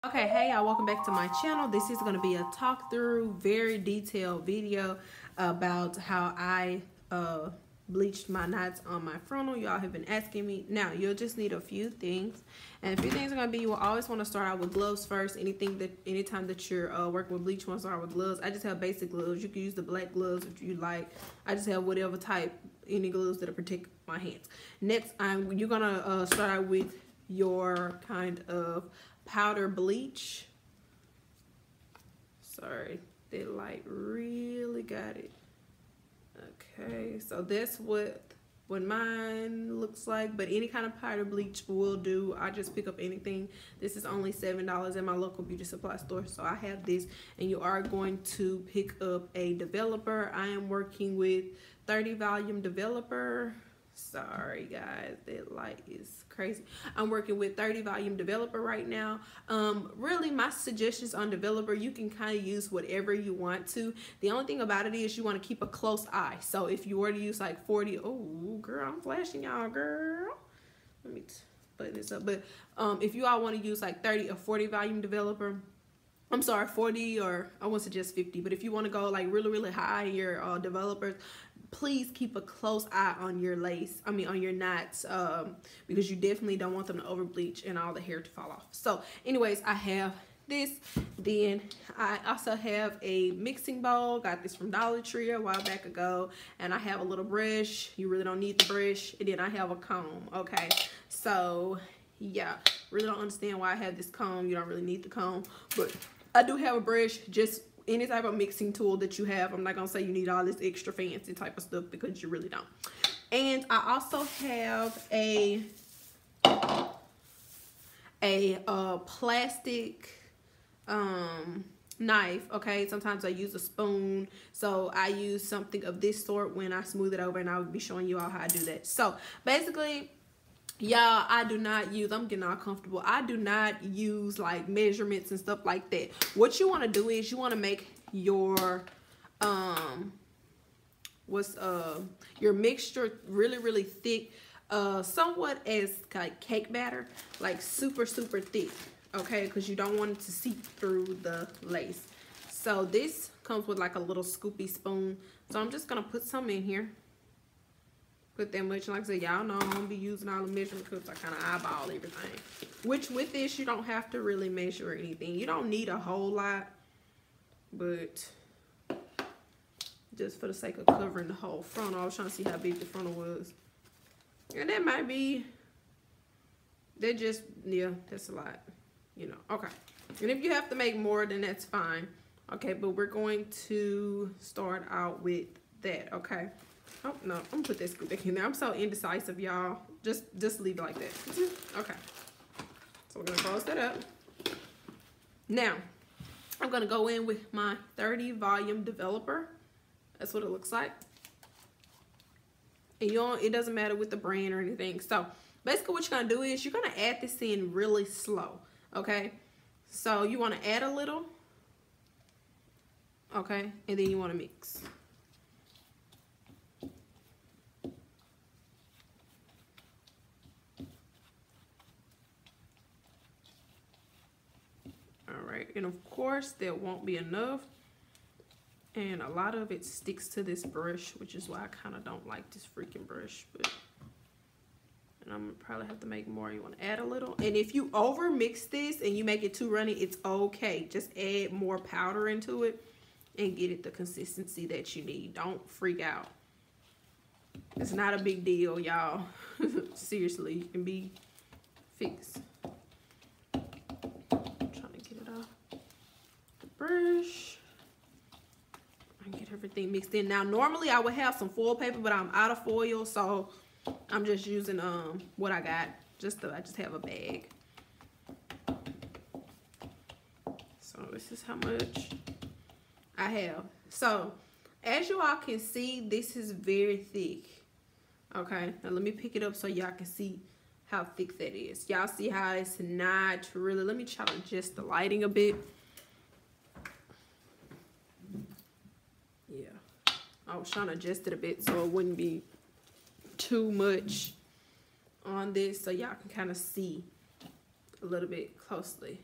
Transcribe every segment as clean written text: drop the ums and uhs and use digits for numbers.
Okay, hey y'all, welcome back to my channel. This is going to be a talk through, very detailed video about how I bleached my knots on my frontal. Y'all have been asking me. Now, you'll just need a few things, and a few things are going to be, you will always want to start out with gloves first. Anytime that you're working with bleach, you want to start with gloves. I just have basic gloves. You can use the black gloves if you like. I just have whatever type, any gloves that'll protect my hands. Next, you're going to start out with your kind of powder bleach. Sorry, that light really got it. Okay, so that's what mine looks like, but any kind of powder bleach will do. I just pick up anything. This is only $7 at my local beauty supply store, so I have this. And you are going to pick up a developer. I am working with 30 volume developer. Sorry guys, that light is crazy. I'm working with 30 volume developer right now. Really, my suggestions on developer, you can kind of use whatever you want to. The only thing about it is you want to keep a close eye. So if you were to use like 40, oh girl, I'm flashing y'all, girl. Let me button this up. But if you all want to use like 30 or 40 volume developer, I'm sorry, 40, or I won't suggest 50, but if you want to go like really high in your developers, please keep a close eye on your on your knots, because you definitely don't want them to over bleach and all the hair to fall off. So anyways, I have this. Then I also have a mixing bowl. Got this from Dollar Tree a while back ago. And I have a little brush. You really don't need the brush. And then I have a comb. Okay, so yeah, really don't understand why I have this comb. You don't really need the comb, but I do have a brush. Just any type of mixing tool that you have. I'm not gonna say you need all this extra fancy type of stuff, because you really don't. And I also have a plastic knife. Okay, sometimes I use a spoon, so I use something of this sort when I smooth it over, and I will be showing you all how I do that. So basically, y'all, I do not use, I'm getting all comfortable, I do not use like measurements and stuff like that. What you want to do is you want to make your your mixture really thick, somewhat as like cake batter, like super thick, okay, because you don't want it to seep through the lace. So this comes with like a little scoopy spoon, so I'm just gonna put some in here. Put that much. Like I said, y'all know I'm gonna be using all the measurement because I kind of eyeball everything. Which with this, you don't have to really measure anything. You don't need a whole lot, but just for the sake of covering the whole frontal, I was trying to see how big the frontal was, and that might be. Yeah, that's a lot, you know. Okay, and if you have to make more, then that's fine. Okay, but we're going to start out with that. Okay. Oh no, I'm gonna put that scoop back in there. I'm so indecisive, y'all. Just leave it like that. Okay. So we're gonna close that up. Now, I'm gonna go in with my 30 volume developer. That's what it looks like. And it doesn't matter with the brand or anything. So basically what you're gonna do is you're gonna add this in really slow. Okay. So you wanna add a little. Okay, and then you wanna mix. And of course that won't be enough, and a lot of it sticks to this brush, which is why I kind of don't like this freaking brush. And I'm gonna probably have to make more. You want to add a little, and if you over mix this and you make it too runny, it's okay. Just add more powder into it and get it the consistency that you need. Don't freak out. It's not a big deal, y'all. Seriously, you can be fixed. Brush and get everything mixed in. Now normally I would have some foil paper, but I'm out of foil, so I'm just using what I got. I just have a bag. So this is how much I have. So as you all can see, this is very thick. Okay, now let me pick it up so y'all can see how thick that is. Y'all see how it's not really, let me try to adjust the lighting a bit. I was trying to adjust it a bit so it wouldn't be too much on this, so y'all can kind of see a little bit closely.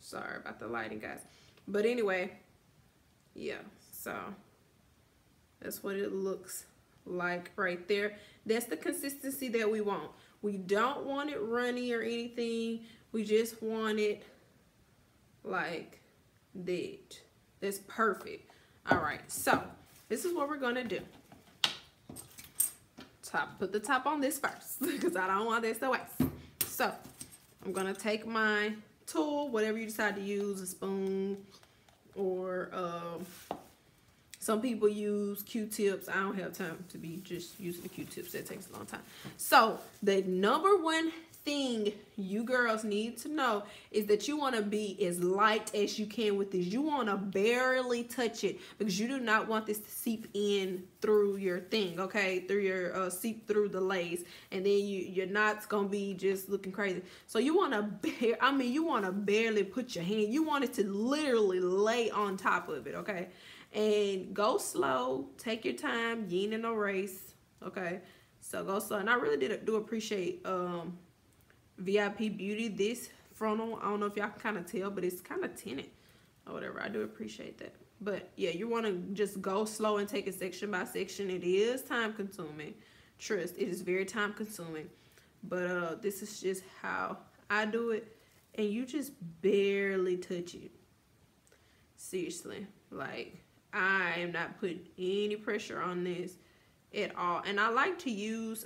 Sorry about the lighting, guys. But anyway, yeah, so that's what it looks like right there. That's the consistency that we want. We don't want it runny or anything. We just want it like that. That's perfect. All right, so this is what we're gonna do. Put the top on this first because I don't want this to waste. So I'm gonna take my tool, whatever you decide to use, a spoon, or some people use Q-tips. I don't have time to be just using the Q-tips. That takes a long time. So the number one thing you girls need to know is that you want to be as light as you can with this. You want to barely touch it because you do not want this to seep in through your thing, okay? Through your seep through the lace, and then your knots gonna be just looking crazy. So you want to you want to barely put your hand. You want it to literally lay on top of it, okay? And go slow. Take your time. You ain't in no race, okay? So go slow. And I really do appreciate VIP Beauty, this frontal. I don't know if y'all can kind of tell, but it's kind of tinted or whatever. I do appreciate that. But yeah, you want to just go slow and take it section by section. It is time consuming. Trust, it is very time consuming. But this is just how I do it. And you just barely touch it. Seriously. Like, I am not putting any pressure on this at all. And I like to use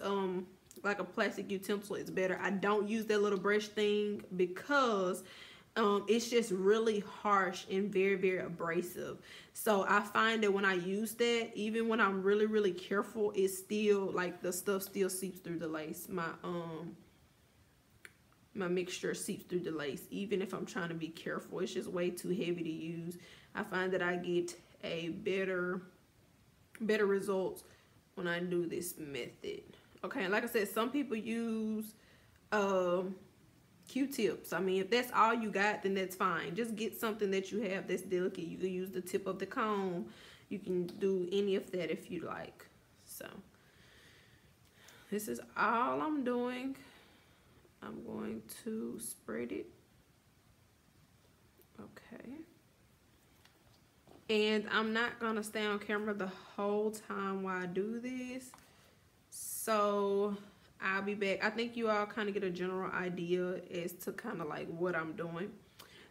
like a plastic utensil. It's better. I don't use that little brush thing because it's just really harsh and very, very abrasive. So I find that when I use that, even when I'm really, really careful, it's still like the stuff still seeps through the lace. My mixture seeps through the lace, even if I'm trying to be careful. It's just way too heavy to use. I find that I get a better results when I do this method. Okay, and like I said, some people use Q-tips. I mean, if that's all you got, then that's fine. Just get something that you have that's delicate. You can use the tip of the comb. You can do any of that if you like. So this is all I'm doing. I'm going to spread it. Okay. And I'm not going to stay on camera the whole time while I do this. So I'll be back. I think you all kind of get a general idea as to kind of like what I'm doing.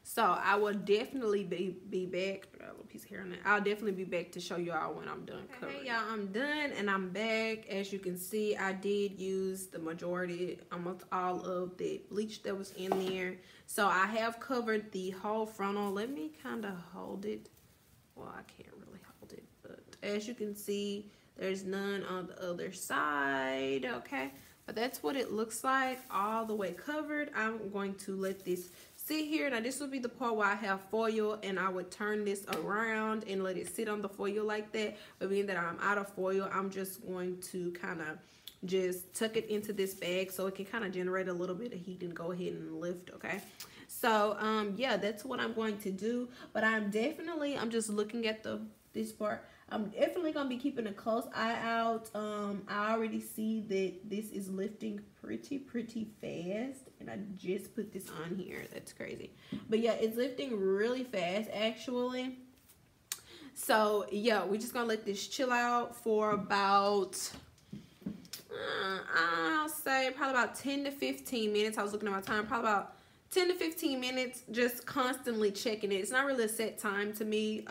So I will definitely be back. I got a little piece of hair on it. I'll definitely be back to show you all when I'm done covering. Hey y'all, I'm done and I'm back. As you can see, I did use the majority, almost all of the bleach that was in there. So I have covered the whole frontal. Let me kind of hold it. Well, I can't really hold it, but as you can see, there's none on the other side, okay? But that's what it looks like, all the way covered. I'm going to let this sit here. Now, this will be the part where I have foil, and I would turn this around and let it sit on the foil like that. But being that I'm out of foil, I'm just going to kind of just tuck it into this bag so it can kind of generate a little bit of heat and go ahead and lift, okay? So yeah, that's what I'm going to do. But I'm just looking at this part. I'm definitely gonna be keeping a close eye out. I already see that this is lifting pretty fast, and I just put this on here. That's crazy. But yeah, it's lifting really fast actually. So yeah, we're just gonna let this chill out for about I'll say probably about 10 to 15 minutes. I was looking at my time, probably about 10 to 15 minutes, just constantly checking it. It's not really a set time to me,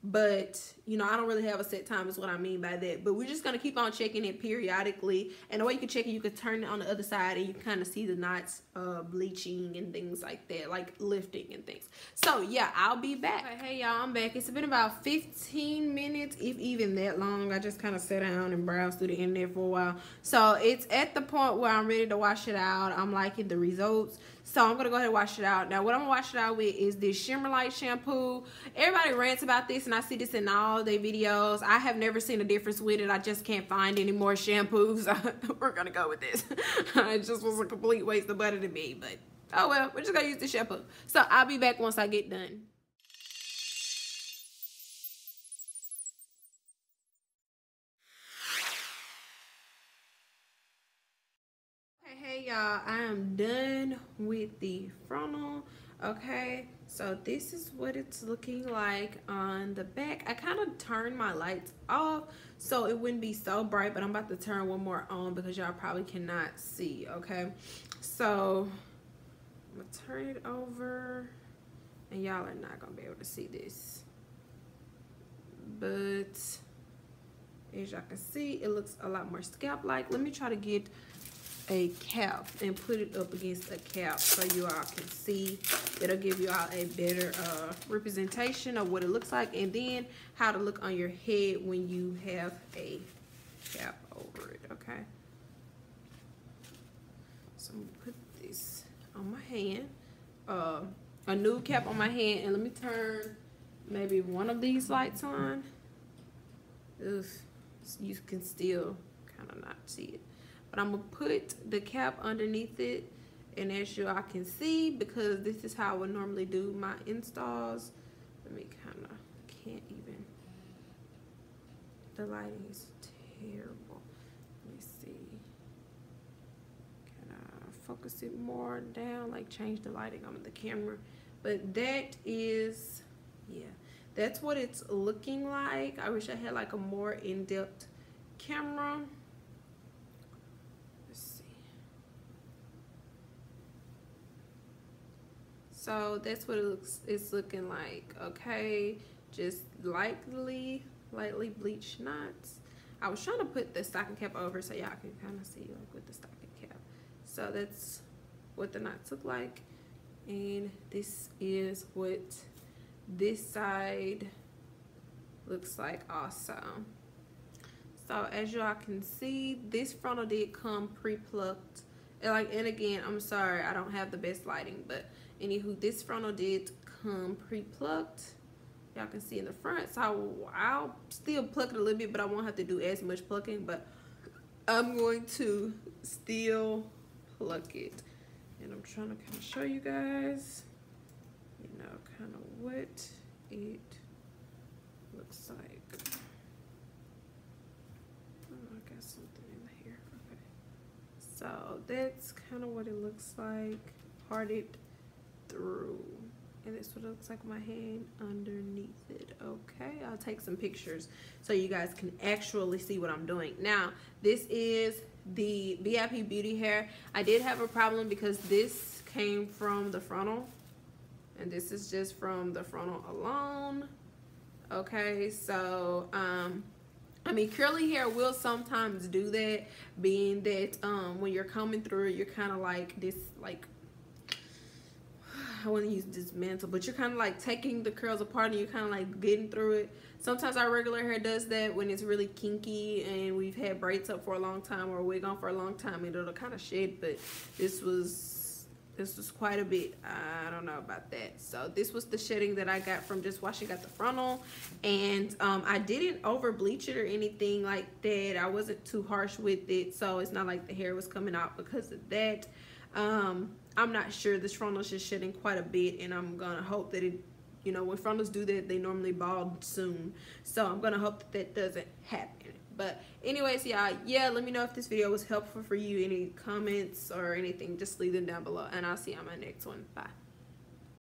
but you know, I don't really have a set time is what I mean by that. But we're just gonna keep on checking it periodically, and the way you can check it, you can turn it on the other side and you kind of see the knots bleaching and things like that, like lifting and things. So yeah, I'll be back. Okay, hey y'all, I'm back. It's been about 15 minutes, if even that long. I just kind of sat down and browsed through the internet for a while. So it's at the point where I'm ready to wash it out. I'm liking the results, so I'm gonna go ahead and wash it out. Now what I'm gonna wash it out with is this Shimmer Light shampoo. Everybody rants about this, and I see this in all their videos. I have never seen a difference with it. I just can't find any more shampoos. We're gonna go with this. It just was a complete waste of butter to me, but oh well, we're just gonna use the shampoo. So I'll be back once I get done. Hey y'all, I I'm done with the frontal. Okay, so this is what it's looking like on the back. I kind of turned my lights off so it wouldn't be so bright, but I'm about to turn one more on because y'all probably cannot see. Okay, so I'm gonna turn it over, and y'all are not gonna be able to see this, but as y'all can see, it looks a lot more scalp like. Let me try to get a cap and put it up against a cap so you all can see. It'll give you all a better representation of what it looks like, and then how to look on your head when you have a cap over it. Okay, so I'm gonna put this on my hand, a nude cap on my hand, and let me turn maybe one of these lights on. Ugh, you can still kind of not see it. But I'm gonna put the cap underneath it, and as you all can see, because this is how I would normally do my installs. Let me can't even, the lighting is terrible. Let me see, can I focus it more down, like change the lighting on the camera? But that is, yeah, that's what it's looking like. I wish I had like a more in-depth camera. So that's what it's looking like. Okay, just lightly bleached knots. I was trying to put the stocking cap over so y'all can kind of see like with the stocking cap. So that's what the knots look like, and this is what this side looks like also. So as y'all can see, this frontal did come pre-plucked. And again, I'm sorry, I don't have the best lighting, but anywho, this frontal did come pre-plucked. Y'all can see in the front, so I'll still pluck it a little bit, but I won't have to do as much plucking, but I'm going to still pluck it. And I'm trying to kind of show you guys, you know, kind of what it looks like. Oh, I got something in here. Okay, so that's kind of what it looks like, parted through, and this is what it looks like with my hand underneath it. Okay, I'll take some pictures so you guys can actually see what I'm doing. Now, this is the VIP Beauty hair. I did have a problem because this came from the frontal, and this is just from the frontal alone. Okay, so I mean, curly hair will sometimes do that, being that when you're combing through it, you're kind of like this, like, I want to use dismantle, but you're kind of like taking the curls apart and you're kind of like getting through it. Sometimes our regular hair does that when it's really kinky and we've had braids up for a long time or a wig on for a long time, and it'll kind of shed, but this was quite a bit. I don't know about that. So this was the shedding that I got from just washing out the frontal, and I didn't over bleach it or anything like that. I wasn't too harsh with it, so it's not like the hair was coming out because of that. I'm not sure. This frontal is just shedding quite a bit, and I'm gonna hope that it, you know, when frontals do that, they normally bald soon, so I'm gonna hope that that doesn't happen. But anyways, y'all, yeah, let me know if this video was helpful for you. Any comments or anything, just leave them down below, and I'll see you on my next one. Bye.